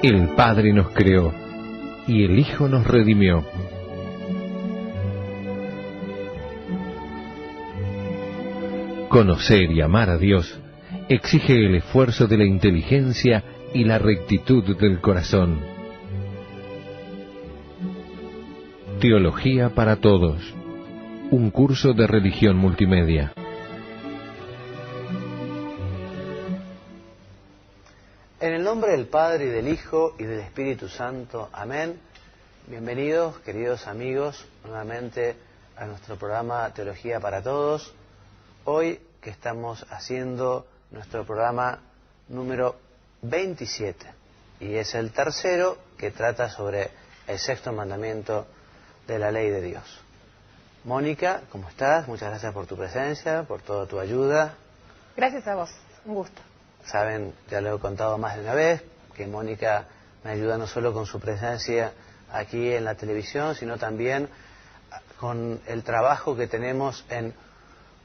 El Padre nos creó y el Hijo nos redimió. Conocer y amar a Dios exige el esfuerzo de la inteligencia y la rectitud del corazón. Teología para Todos, un curso de religión multimedia. En el nombre del Padre, y del Hijo, y del Espíritu Santo. Amén. Bienvenidos, queridos amigos, nuevamente a nuestro programa Teología para Todos. Hoy que estamos haciendo nuestro programa número 27, y es el tercero que trata sobre el sexto mandamiento de la ley de Dios. Mónica, ¿cómo estás? Muchas gracias por tu presencia, por toda tu ayuda. Gracias a vos, un gusto. Saben, ya lo he contado más de una vez, que Mónica me ayuda no solo con su presencia aquí en la televisión, sino también con el trabajo que tenemos en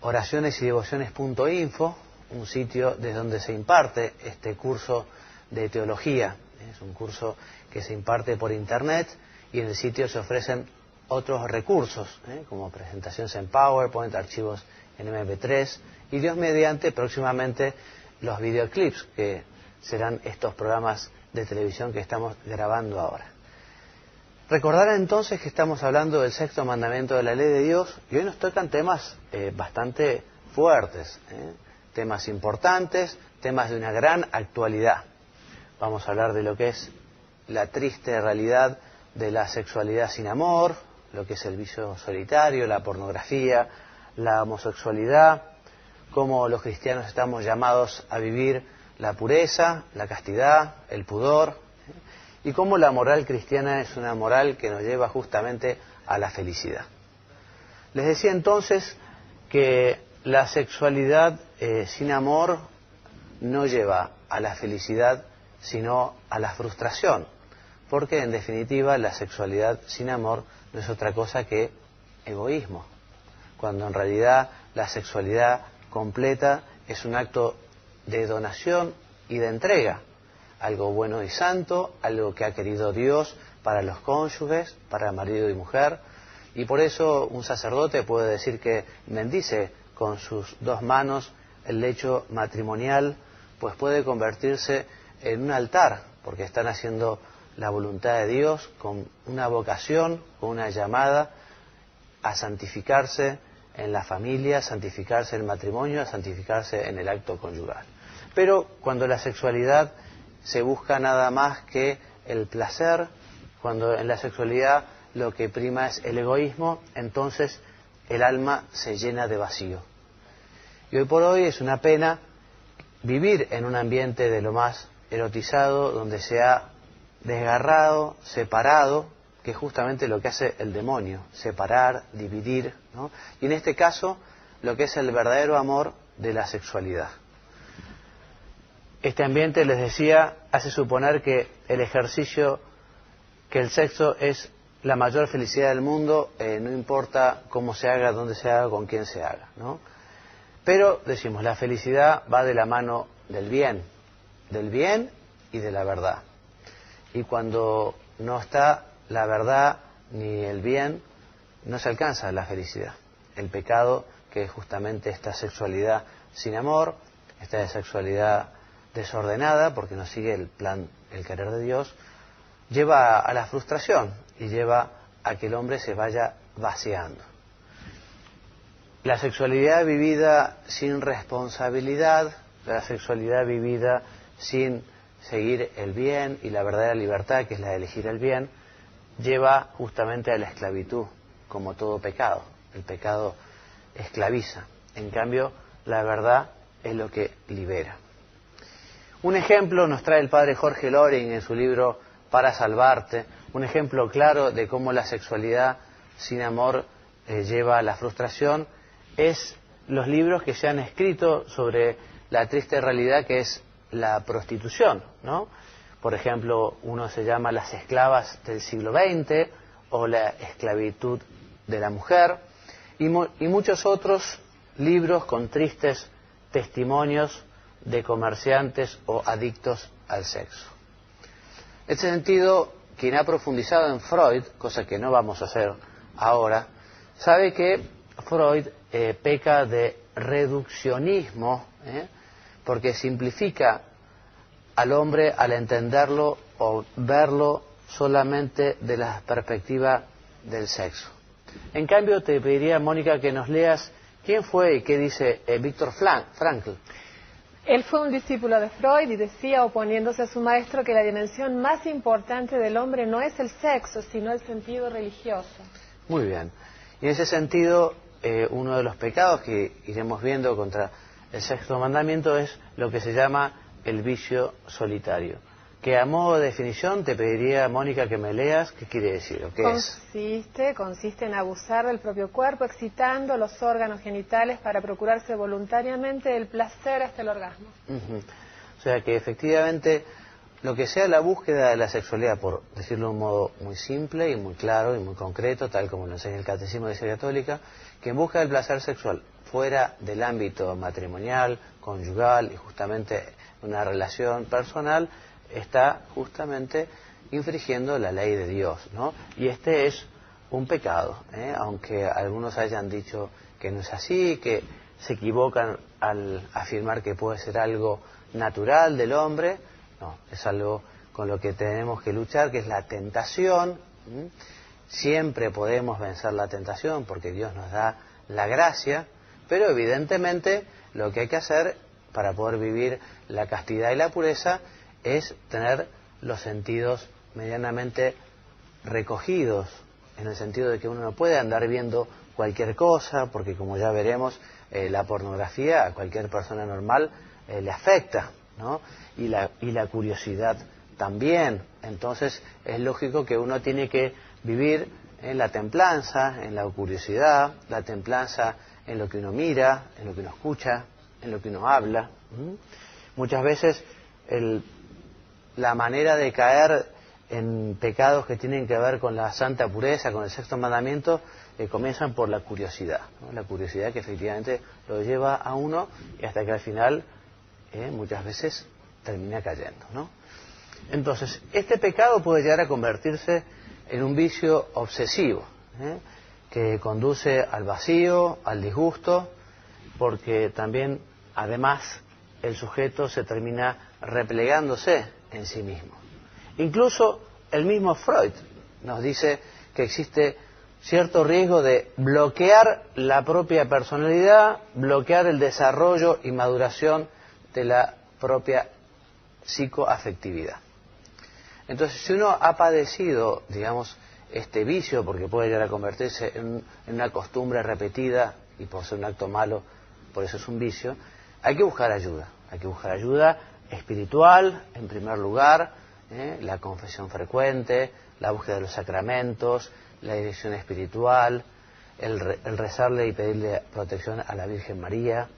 oracionesydevociones.info, un sitio desde donde se imparte este curso de teología. Es un curso que se imparte por internet, y en el sitio se ofrecen otros recursos, como presentaciones en PowerPoint, archivos en MP3, y Dios mediante, próximamente los videoclips, que serán estos programas de televisión que estamos grabando ahora. Recordar entonces que estamos hablando del sexto mandamiento de la ley de Dios, y hoy nos tocan temas bastante fuertes, temas importantes, temas de una gran actualidad. Vamos a hablar de lo que es la triste realidad de la sexualidad sin amor, lo que es el vicio solitario, la pornografía, la homosexualidad, cómo los cristianos estamos llamados a vivir la pureza, la castidad, el pudor, y cómo la moral cristiana es una moral que nos lleva justamente a la felicidad. Les decía entonces que la sexualidad sin amor no lleva a la felicidad, sino a la frustración, porque en definitiva la sexualidad sin amor no es otra cosa que egoísmo, cuando en realidad la sexualidad completa es un acto de donación y de entrega, algo bueno y santo, algo que ha querido Dios para los cónyuges, para marido y mujer, y por eso un sacerdote puede decir que bendice con sus dos manos el lecho matrimonial, pues puede convertirse en un altar, porque están haciendo la voluntad de Dios con una vocación, con una llamada a santificarse en la familia, a santificarse en el matrimonio, a santificarse en el acto conyugal. Pero cuando la sexualidad se busca nada más que el placer, cuando en la sexualidad lo que prima es el egoísmo, entonces el alma se llena de vacío. Y hoy por hoy es una pena vivir en un ambiente de lo más erotizado, donde se ha desgarrado, separado, que es justamente lo que hace el demonio, separar, dividir, ¿no? Y en este caso, lo que es el verdadero amor de la sexualidad. Este ambiente, les decía, hace suponer que el ejercicio, que el sexo es la mayor felicidad del mundo, no importa cómo se haga, dónde se haga, con quién se haga, ¿no? Pero, decimos, la felicidad va de la mano del bien y de la verdad. Y cuando no está la verdad ni el bien, no se alcanza la felicidad. El pecado, que es justamente esta sexualidad sin amor, esta sexualidad desordenada, porque no sigue el plan, el querer de Dios, lleva a la frustración y lleva a que el hombre se vaya vaciando. La sexualidad vivida sin responsabilidad, la sexualidad vivida sin seguir el bien y la verdadera libertad, que es la de elegir el bien, lleva justamente a la esclavitud, como todo pecado. El pecado esclaviza. En cambio, la verdad es lo que libera. Un ejemplo nos trae el padre Jorge Loring en su libro Para Salvarte, un ejemplo claro de cómo la sexualidad sin amor lleva a la frustración, es los libros que se han escrito sobre la triste realidad que es la prostitución, ¿no? Por ejemplo, uno se llama Las esclavas del siglo XX o La esclavitud de la mujer, y muchos otros libros con tristes testimonios de comerciantes o adictos al sexo. En este sentido, quien ha profundizado en Freud, cosa que no vamos a hacer ahora, sabe que Freud peca de reduccionismo, porque simplifica al hombre al entenderlo o verlo solamente de la perspectiva del sexo. En cambio, te pediría, Mónica, que nos leas quién fue y qué dice Viktor Frankl. Él fue un discípulo de Freud y decía, oponiéndose a su maestro, que la dimensión más importante del hombre no es el sexo, sino el sentido religioso. Muy bien. Y en ese sentido, uno de los pecados que iremos viendo contra el sexto mandamiento es lo que se llama el vicio solitario. Que a modo de definición te pediría, Mónica, que me leas qué quiere decir o qué Consiste en abusar del propio cuerpo, excitando los órganos genitales para procurarse voluntariamente el placer hasta el orgasmo. O sea que efectivamente lo que sea la búsqueda de la sexualidad, por decirlo de un modo muy simple y muy claro y muy concreto, tal como lo enseña el Catecismo de la Iglesia Católica, que en busca del placer sexual fuera del ámbito matrimonial, conyugal y justamente una relación personal, está justamente infringiendo la ley de Dios, ¿no? Y este es un pecado, aunque algunos hayan dicho que no es así, que se equivocan al afirmar que puede ser algo natural del hombre. No, es algo con lo que tenemos que luchar, que es la tentación. Siempre podemos vencer la tentación porque Dios nos da la gracia, pero evidentemente lo que hay que hacer para poder vivir la castidad y la pureza es tener los sentidos medianamente recogidos, en el sentido de que uno no puede andar viendo cualquier cosa, porque como ya veremos, la pornografía a cualquier persona normal le afecta, ¿no? Y la curiosidad también. Entonces es lógico que uno tiene que vivir en la templanza, en la curiosidad, la templanza en lo que uno mira, en lo que uno escucha, en lo que uno habla. Muchas veces la manera de caer en pecados que tienen que ver con la santa pureza, con el sexto mandamiento, comienzan por la curiosidad, ¿no? La curiosidad que efectivamente lo lleva a uno y hasta que al final muchas veces termina cayendo, ¿no? Entonces, este pecado puede llegar a convertirse en un vicio obsesivo, que conduce al vacío, al disgusto, porque también, además, el sujeto se termina replegándose en sí mismo. Incluso el mismo Freud nos dice que existe cierto riesgo de bloquear la propia personalidad, bloquear el desarrollo y maduración de la propia psicoafectividad. Entonces, si uno ha padecido, digamos, este vicio, porque puede llegar a convertirse en una costumbre repetida y por ser un acto malo, por eso es un vicio, hay que buscar ayuda. Hay que buscar ayuda espiritual, en primer lugar, la confesión frecuente, la búsqueda de los sacramentos, la dirección espiritual, el rezarle y pedirle protección a la Virgen María.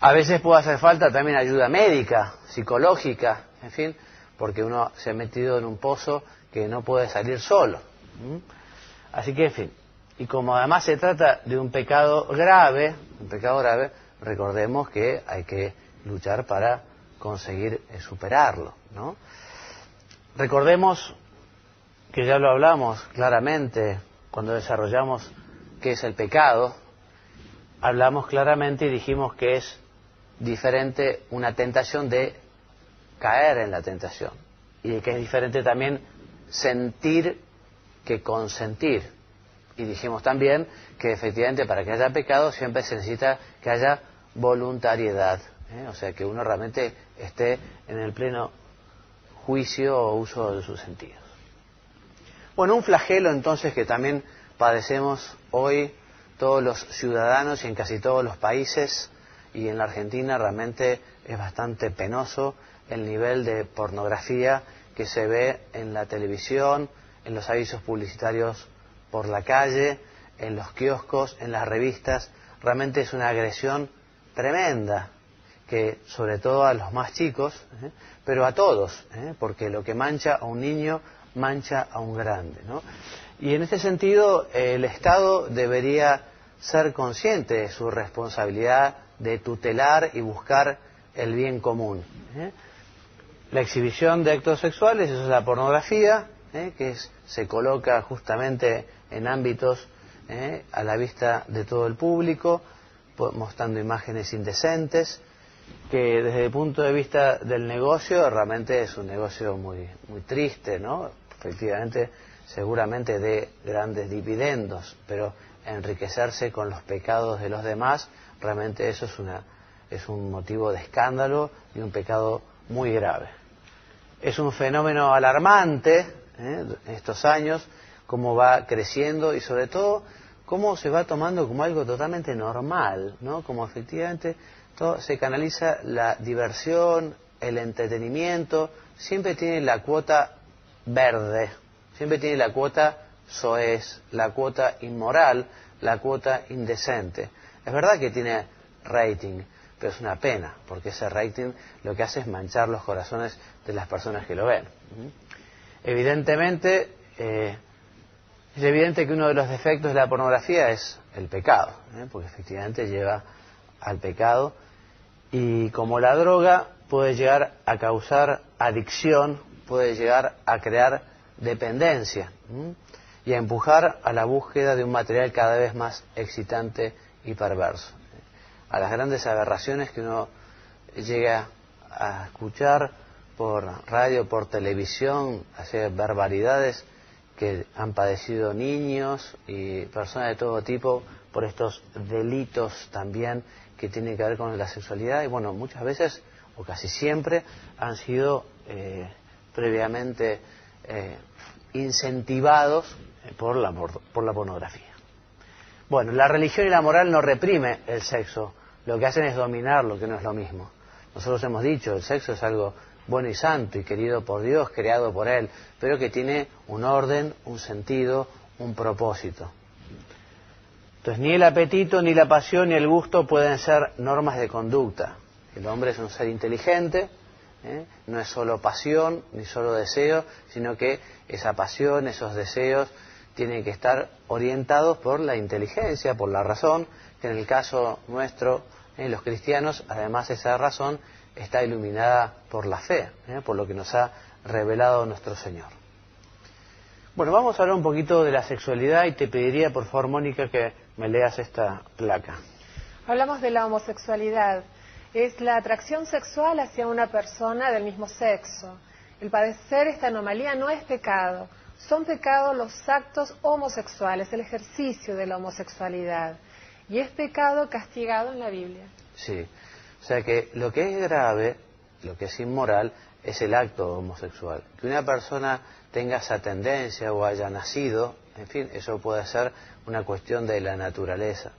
A veces puede hacer falta también ayuda médica, psicológica, en fin, porque uno se ha metido en un pozo que no puede salir solo. Así que, en fin, y como además se trata de un pecado grave, recordemos que hay que luchar para conseguir superarlo, ¿no? Recordemos que ya lo hablamos claramente cuando desarrollamos qué es el pecado. Hablamos claramente y dijimos que es diferente una tentación de caer en la tentación, y de que es diferente también sentir que consentir. Y dijimos también que efectivamente para que haya pecado siempre se necesita que haya voluntariedad, o sea, que uno realmente esté en el pleno juicio o uso de sus sentidos. Bueno, un flagelo entonces que también padecemos hoy todos los ciudadanos y en casi todos los países, y en la Argentina realmente es bastante penoso el nivel de pornografía que se ve en la televisión, en los avisos publicitarios por la calle, en los kioscos, en las revistas. Realmente es una agresión tremenda, que sobre todo a los más chicos, pero a todos, porque lo que mancha a un niño mancha a un grande, ¿no? Y en este sentido el Estado debería ser consciente de su responsabilidad de tutelar y buscar el bien común. La exhibición de actos sexuales, eso es la pornografía, se coloca justamente en ámbitos a la vista de todo el público, mostrando imágenes indecentes, que desde el punto de vista del negocio realmente es un negocio muy triste, ¿no? Efectivamente, seguramente de grandes dividendos, pero enriquecerse con los pecados de los demás, realmente eso es un motivo de escándalo y un pecado muy grave. Es un fenómeno alarmante en estos años, cómo va creciendo y sobre todo cómo se va tomando como algo totalmente normal, ¿no? Como efectivamente todo se canaliza la diversión, el entretenimiento, siempre tiene la cuota verde, siempre tiene la cuota soez, la cuota inmoral, la cuota indecente. Es verdad que tiene rating, pero es una pena, porque ese rating lo que hace es manchar los corazones de las personas que lo ven. Evidentemente, es evidente que uno de los defectos de la pornografía es el pecado, porque efectivamente lleva al pecado, y como la droga puede llegar a causar adicción, puede llegar a crear dependencia y a empujar a la búsqueda de un material cada vez más excitante y perverso, a las grandes aberraciones que uno llega a escuchar por radio, por televisión, hacer barbaridades que han padecido niños y personas de todo tipo por estos delitos también que tienen que ver con la sexualidad, y bueno, muchas veces o casi siempre han sido previamente incentivados por la pornografía. Bueno, la religión y la moral no reprime el sexo, lo que hacen es dominarlo, que no es lo mismo. Nosotros hemos dicho, el sexo es algo bueno y santo y querido por Dios, creado por Él, pero que tiene un orden, un sentido, un propósito. Entonces, ni el apetito, ni la pasión, ni el gusto pueden ser normas de conducta. El hombre es un ser inteligente, no es solo pasión, ni solo deseo, sino que esa pasión, esos deseos, tienen que estar orientados por la inteligencia, por la razón, que en el caso nuestro, los cristianos, además esa razón está iluminada por la fe, por lo que nos ha revelado nuestro Señor. Bueno, vamos a hablar un poquito de la sexualidad y te pediría, por favor, Mónica, que me leas esta placa. Hablamos de la homosexualidad. Es la atracción sexual hacia una persona del mismo sexo. El padecer esta anomalía no es pecado. Son pecados los actos homosexuales, el ejercicio de la homosexualidad. Y es pecado castigado en la Biblia. Sí, o sea que lo que es grave, lo que es inmoral, es el acto homosexual. Que una persona tenga esa tendencia o haya nacido, en fin, eso puede ser una cuestión de la naturaleza.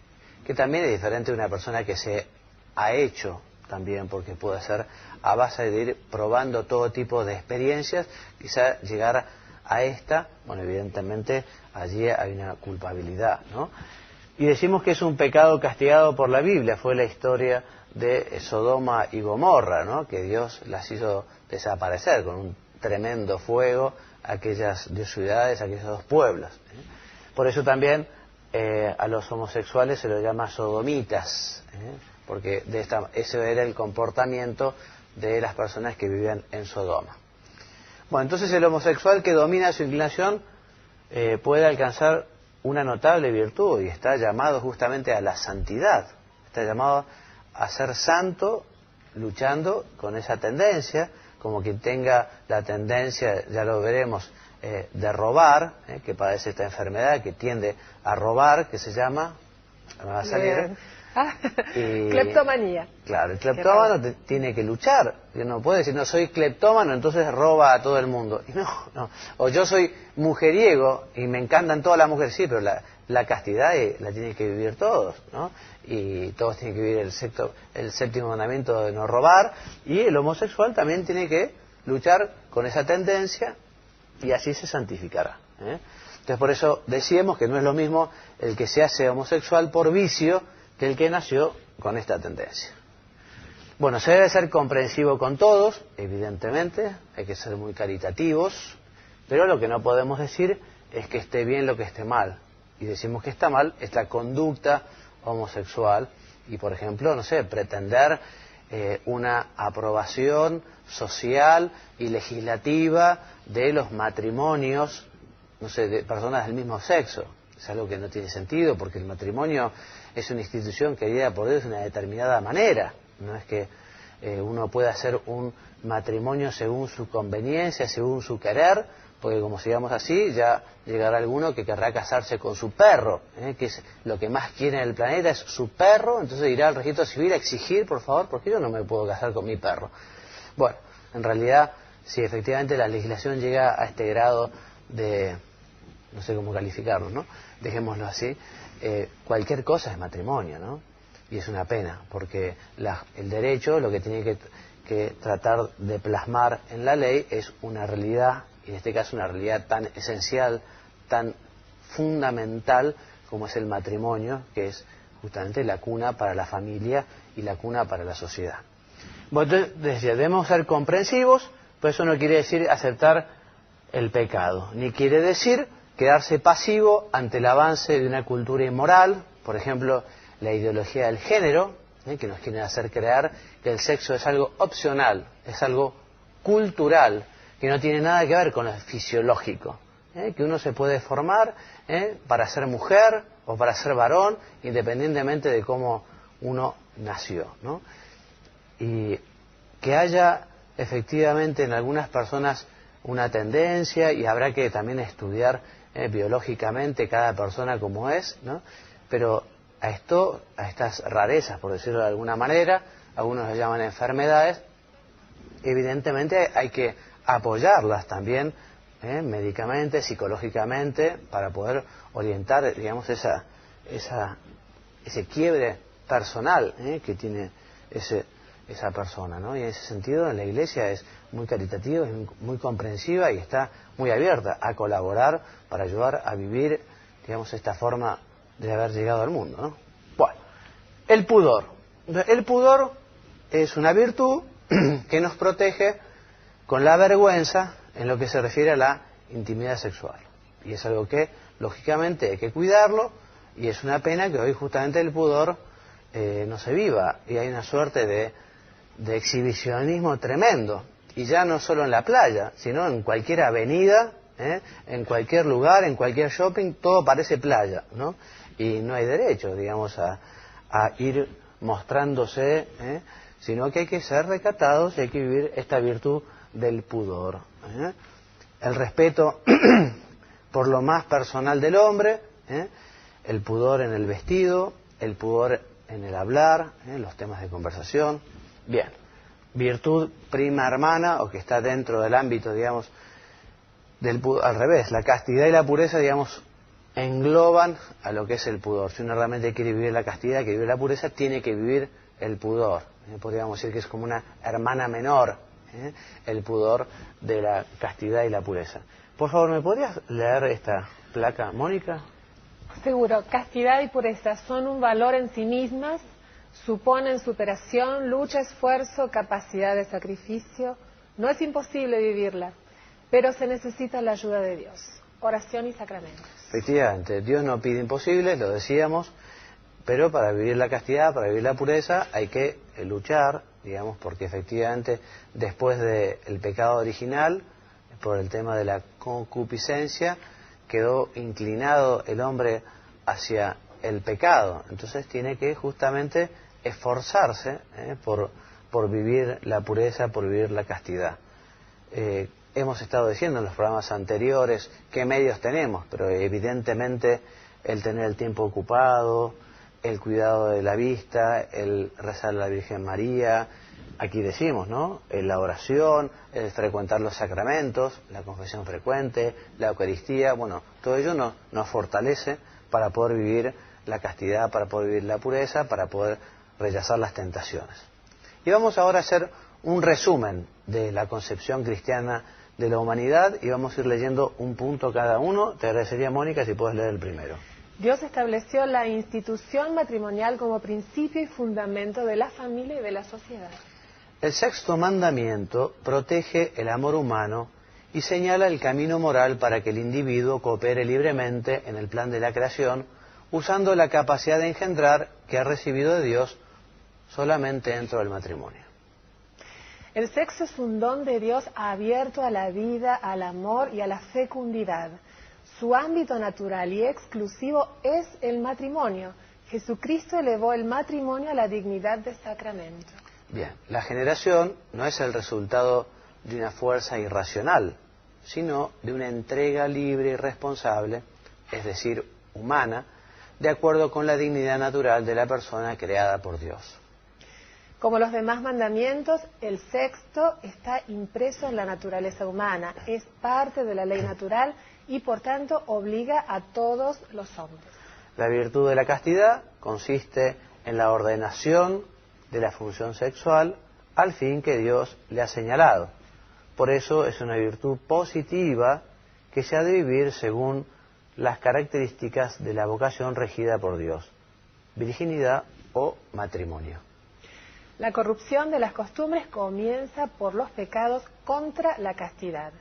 Que también es diferente de una persona que se ha hecho también, porque puede ser a base de ir probando todo tipo de experiencias, quizá llegar a esta, bueno, evidentemente allí hay una culpabilidad, ¿no? Y decimos que es un pecado castigado por la Biblia, fue la historia de Sodoma y Gomorra, ¿no? Que Dios las hizo desaparecer con un tremendo fuego aquellas dos ciudades, aquellos dos pueblos. Por eso también a los homosexuales se los llama sodomitas, porque ese era el comportamiento de las personas que vivían en Sodoma. Bueno, entonces el homosexual que domina su inclinación puede alcanzar una notable virtud y está llamado justamente a la santidad, está llamado a ser santo luchando con esa tendencia, como quien tenga la tendencia, ya lo veremos, de robar, que padece esta enfermedad que tiende a robar, que se llama, me va a salir, cleptomanía. Claro, el cleptómano tiene que luchar, no puede decir, no soy cleptómano, entonces roba a todo el mundo. Y no. O yo soy mujeriego y me encantan todas las mujeres, sí, pero la castidad la tienen que vivir todos, ¿no? Y todos tienen que vivir el séptimo mandamiento de no robar, y el homosexual también tiene que luchar con esa tendencia y así se santificará. Entonces por eso decíamos que no es lo mismo el que se hace homosexual por vicio que el que nació con esta tendencia. Bueno, se debe ser comprensivo con todos, evidentemente, hay que ser muy caritativos, pero lo que no podemos decir es que esté bien lo que esté mal. Y decimos que está mal es la conducta homosexual y, por ejemplo, no sé, pretender una aprobación social y legislativa de los matrimonios, no sé, de personas del mismo sexo. Es algo que no tiene sentido, porque el matrimonio es una institución querida por Dios de una determinada manera. No es que uno pueda hacer un matrimonio según su conveniencia, según su querer, porque como sigamos así, ya llegará alguno que querrá casarse con su perro, que es lo que más quiere en el planeta, es su perro. Entonces irá al registro civil a exigir, por favor, porque yo no me puedo casar con mi perro. Bueno, en realidad, si efectivamente la legislación llega a este grado de, no sé cómo calificarlo, ¿no? Dejémoslo así, cualquier cosa es matrimonio, ¿no? Y es una pena, porque el derecho lo que tiene que tratar de plasmar en la ley es una realidad, y en este caso una realidad tan esencial, tan fundamental como es el matrimonio, que es justamente la cuna para la familia y la cuna para la sociedad. Bueno, entonces debemos ser comprensivos, pero eso no quiere decir aceptar el pecado, ni quiere decir quedarse pasivo ante el avance de una cultura inmoral, por ejemplo, la ideología del género, que nos quieren hacer creer que el sexo es algo opcional, es algo cultural, que no tiene nada que ver con lo fisiológico, que uno se puede formar para ser mujer o para ser varón, independientemente de cómo uno nació, ¿no? Y que haya efectivamente en algunas personas una tendencia, y habrá que también estudiar biológicamente cada persona como es, ¿no? Pero a estas rarezas, por decirlo de alguna manera, algunos las llaman enfermedades, evidentemente hay que apoyarlas también médicamente, psicológicamente, para poder orientar, digamos, ese quiebre personal que tiene esa persona, ¿no? Y en ese sentido, en la Iglesia es muy caritativa, es muy comprensiva y está muy abierta a colaborar para ayudar a vivir, digamos, esta forma de haber llegado al mundo, ¿no? Bueno, el pudor. El pudor es una virtud que nos protege con la vergüenza en lo que se refiere a la intimidad sexual. Y es algo que, lógicamente, hay que cuidarlo, y es una pena que hoy justamente el pudor no se viva, y hay una suerte de exhibicionismo tremendo, y ya no solo en la playa, sino en cualquier avenida, en cualquier lugar, en cualquier shopping, todo parece playa, ¿no? Y no hay derecho, digamos, a ir mostrándose, sino que hay que ser recatados y hay que vivir esta virtud del pudor. El respeto por lo más personal del hombre, el pudor en el vestido, el pudor en el hablar, los temas de conversación. Bien, virtud prima hermana, o que está dentro del ámbito, digamos, del pudor, al revés, la castidad y la pureza, digamos, engloban a lo que es el pudor. Si uno realmente quiere vivir la castidad, quiere vivir la pureza, tiene que vivir el pudor. Podríamos decir que es como una hermana menor, el pudor de la castidad y la pureza. Por favor, ¿me podrías leer esta placa, Mónica? Seguro. Castidad y pureza son un valor en sí mismas, suponen superación, lucha, esfuerzo, capacidad de sacrificio. No es imposible vivirla, pero se necesita la ayuda de Dios. Oración y sacramentos. Efectivamente, Dios no pide imposibles, lo decíamos, pero para vivir la castidad, para vivir la pureza, hay que luchar, digamos, porque efectivamente después del pecado original, por el tema de la concupiscencia, quedó inclinado el hombre hacia el pecado. Entonces tiene que justamente esforzarse por vivir la pureza, por vivir la castidad. Hemos estado diciendo en los programas anteriores qué medios tenemos, pero evidentemente el tener el tiempo ocupado, el cuidado de la vista, el rezar a la Virgen María, aquí decimos, ¿no? La oración, el frecuentar los sacramentos, la confesión frecuente, la Eucaristía, bueno, todo ello nos fortalece para poder vivir la castidad, para poder vivir la pureza, para poder rechazar las tentaciones. Y vamos ahora a hacer un resumen de la concepción cristiana de la humanidad y vamos a ir leyendo un punto cada uno. Te agradecería, Mónica, si puedes leer el primero. Dios estableció la institución matrimonial como principio y fundamento de la familia y de la sociedad. El sexto mandamiento protege el amor humano y señala el camino moral para que el individuo coopere libremente en el plan de la creación, usando la capacidad de engendrar que ha recibido de Dios solamente dentro del matrimonio. El sexo es un don de Dios abierto a la vida, al amor y a la fecundidad. Su ámbito natural y exclusivo es el matrimonio. Jesucristo elevó el matrimonio a la dignidad de sacramento. Bien, la generación no es el resultado de una fuerza irracional, sino de una entrega libre y responsable, es decir, humana, de acuerdo con la dignidad natural de la persona creada por Dios. Como los demás mandamientos, el sexto está impreso en la naturaleza humana, es parte de la ley natural y por tanto obliga a todos los hombres. La virtud de la castidad consiste en la ordenación de la función sexual al fin que Dios le ha señalado. Por eso es una virtud positiva que se ha de vivir según las características de la vocación regida por Dios, virginidad o matrimonio. La corrupción de las costumbres comienza por los pecados contra la castidad.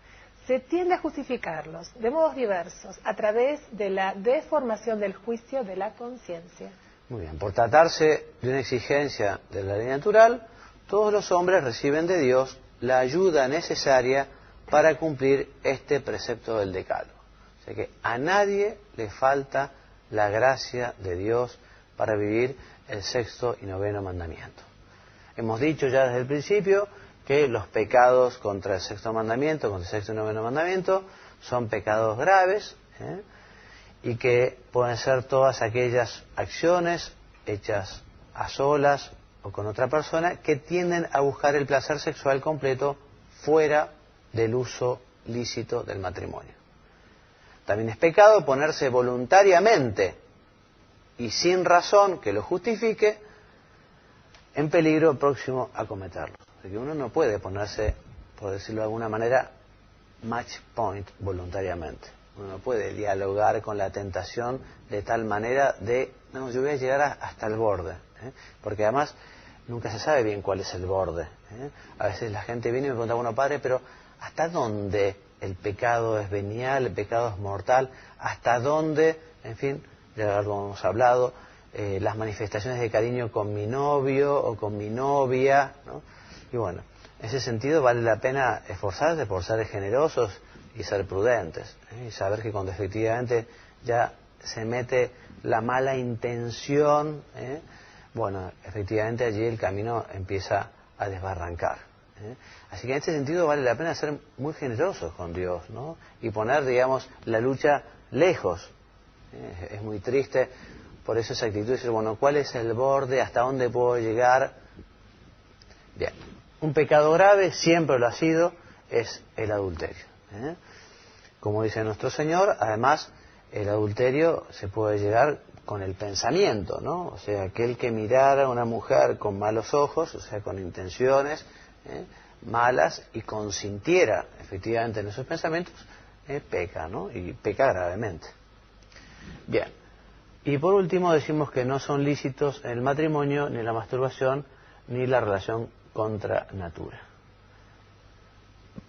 Se tiende a justificarlos de modos diversos a través de la deformación del juicio de la conciencia. Muy bien, por tratarse de una exigencia de la ley natural, todos los hombres reciben de Dios la ayuda necesaria para cumplir este precepto del decálogo. O sea que a nadie le falta la gracia de Dios para vivir el sexto y noveno mandamiento. Hemos dicho ya desde el principio que los pecados contra el sexto mandamiento, contra el sexto y noveno mandamiento, son pecados graves, y que pueden ser todas aquellas acciones hechas a solas o con otra persona que tienden a buscar el placer sexual completo fuera del uso lícito del matrimonio. También es pecado ponerse voluntariamente y sin razón que lo justifique en peligro próximo a cometerlo. Porque uno no puede ponerse, por decirlo de alguna manera, match point voluntariamente. Uno no puede dialogar con la tentación de tal manera de, no, yo voy a llegar hasta el borde. Porque además nunca se sabe bien cuál es el borde. A veces la gente viene y me pregunta, bueno, padre, pero ¿hasta dónde el pecado es venial, el pecado es mortal? ¿Hasta dónde, en fin, ya lo hemos hablado, las manifestaciones de cariño con mi novio o con mi novia, ¿no? Y bueno, en ese sentido vale la pena esforzarse por ser generosos y ser prudentes, y saber que cuando efectivamente ya se mete la mala intención, bueno, efectivamente allí el camino empieza a desbarrancar. Así que en este sentido vale la pena ser muy generosos con Dios, ¿no? Y poner, digamos, la lucha lejos. Es muy triste por eso esa actitud de decir, bueno, ¿cuál es el borde? ¿Hasta dónde puedo llegar? Bien, un pecado grave, siempre lo ha sido, es el adulterio. Como dice nuestro Señor, además, el adulterio se puede llegar con el pensamiento, ¿no? O sea, aquel que mirara a una mujer con malos ojos, o sea, con intenciones malas, y consintiera efectivamente en esos pensamientos, peca, ¿no? Y peca gravemente. Bien. Y por último decimos que no son lícitos el matrimonio, ni la masturbación, ni la relación contra natura.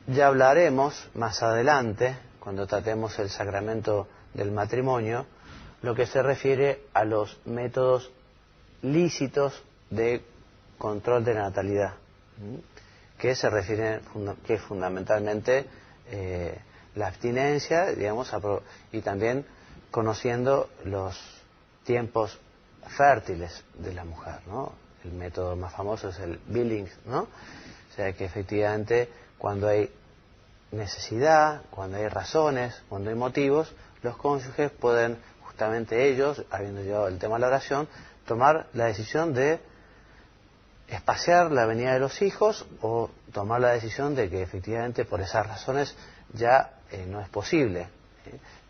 Ya hablaremos más adelante, cuando tratemos el sacramento del matrimonio, lo que se refiere a los métodos lícitos de control de la natalidad, que se refieren, que fundamentalmente la abstinencia, digamos, y también conociendo los tiempos fértiles de la mujer, ¿no? El método más famoso es el Billings, ¿no? O sea que efectivamente cuando hay necesidad, cuando hay razones, cuando hay motivos, los cónyuges pueden, justamente ellos, habiendo llevado el tema a la oración, tomar la decisión de espaciar la venida de los hijos o tomar la decisión de que efectivamente por esas razones ya no es posible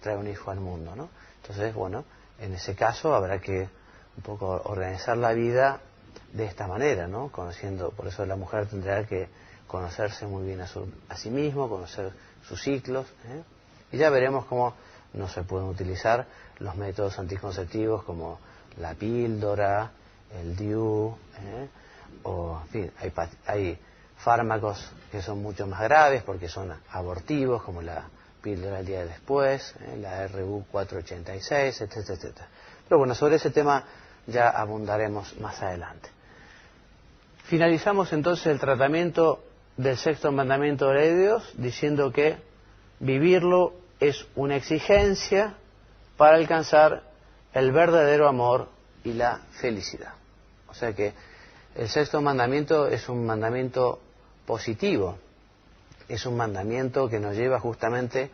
traer un hijo al mundo, ¿no? Entonces, bueno, en ese caso habrá que un poco organizar la vida de esta manera, ¿no? Conociendo, por eso la mujer tendrá que conocerse muy bien a sí mismo, conocer sus ciclos, y ya veremos cómo no se pueden utilizar los métodos anticonceptivos como la píldora, el DIU, o en fin, hay fármacos que son mucho más graves porque son abortivos, como la píldora el día después, la RU486, etcétera, etcétera. Pero bueno, sobre ese tema ya abundaremos más adelante. Finalizamos entonces el tratamiento del sexto mandamiento de la ley de Dios, diciendo que vivirlo es una exigencia para alcanzar el verdadero amor y la felicidad. O sea que el sexto mandamiento es un mandamiento positivo, es un mandamiento que nos lleva justamente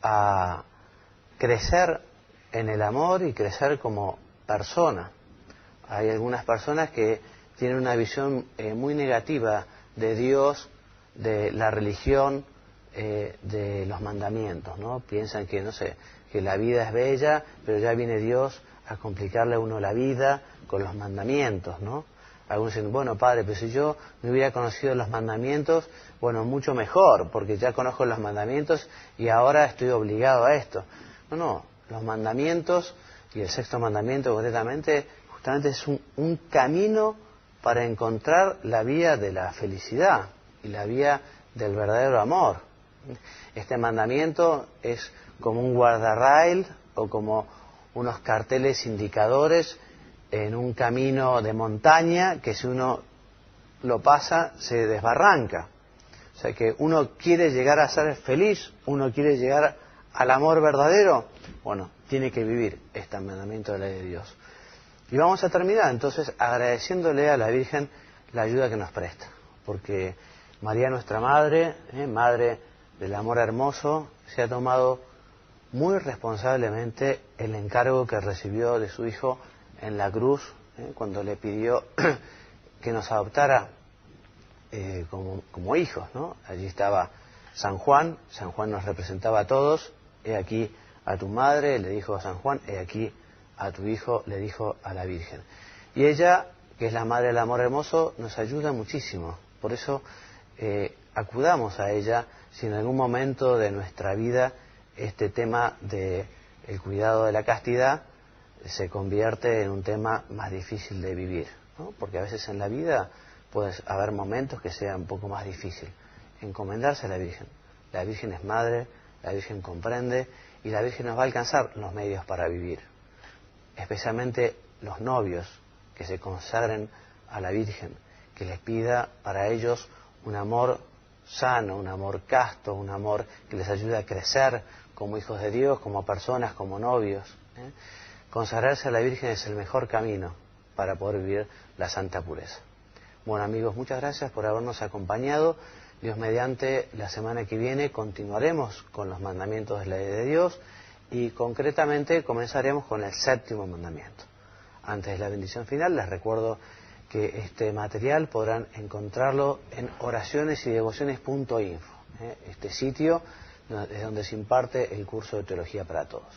a crecer en el amor y crecer como persona. Hay algunas personas que tienen una visión muy negativa de Dios, de la religión, de los mandamientos, ¿no? Piensan que, no sé, que la vida es bella, pero ya viene Dios a complicarle a uno la vida con los mandamientos, ¿no? Algunos dicen, bueno, padre, pero si yo no hubiera conocido los mandamientos, bueno, mucho mejor, porque ya conozco los mandamientos y ahora estoy obligado a esto. No, los mandamientos, y el sexto mandamiento concretamente, justamente es un camino para encontrar la vía de la felicidad y la vía del verdadero amor. Este mandamiento es como un guardarrail o como unos carteles indicadores en un camino de montaña que si uno lo pasa se desbarranca. O sea que uno quiere llegar a ser feliz, uno quiere llegar al amor verdadero, bueno, tiene que vivir este mandamiento de la ley de Dios. Y vamos a terminar entonces agradeciéndole a la Virgen la ayuda que nos presta, porque María nuestra Madre, Madre del Amor Hermoso, se ha tomado muy responsablemente el encargo que recibió de su Hijo en la cruz, cuando le pidió que nos adoptara como hijos, ¿no? Allí estaba San Juan nos representaba a todos, he aquí a tu madre, le dijo a San Juan, he aquí a tu hijo, le dijo a la Virgen. Y ella, que es la Madre del Amor Hermoso, nos ayuda muchísimo. Por eso acudamos a ella si en algún momento de nuestra vida este tema del cuidado de la castidad se convierte en un tema más difícil de vivir, ¿no? Porque a veces en la vida puede haber momentos que sea un poco más difícil. Encomendarse a la Virgen. La Virgen es madre, la Virgen comprende y la Virgen nos va a alcanzar los medios para vivir. Especialmente los novios que se consagren a la Virgen, que les pida para ellos un amor sano, un amor casto, un amor que les ayude a crecer como hijos de Dios, como personas, como novios. Consagrarse a la Virgen es el mejor camino para poder vivir la santa pureza. Bueno, amigos, muchas gracias por habernos acompañado. Dios mediante, la semana que viene continuaremos con los mandamientos de la ley de Dios y concretamente comenzaremos con el séptimo mandamiento. Antes de la bendición final, les recuerdo que este material podrán encontrarlo en oracionesydevociones.info, este sitio es donde se imparte el curso de Teología para Todos.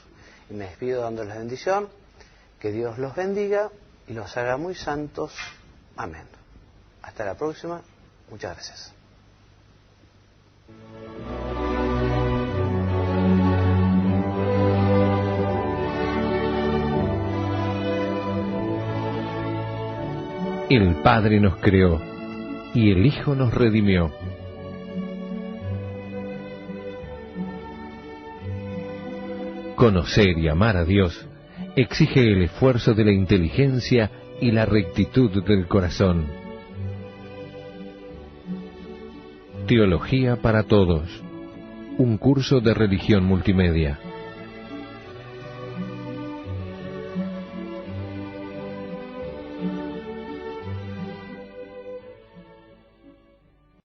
Y me despido dándoles la bendición, que Dios los bendiga y los haga muy santos. Amén. Hasta la próxima. Muchas gracias. El Padre nos creó y el Hijo nos redimió. Conocer y amar a Dios exige el esfuerzo de la inteligencia y la rectitud del corazón. Teología para Todos, un curso de religión multimedia.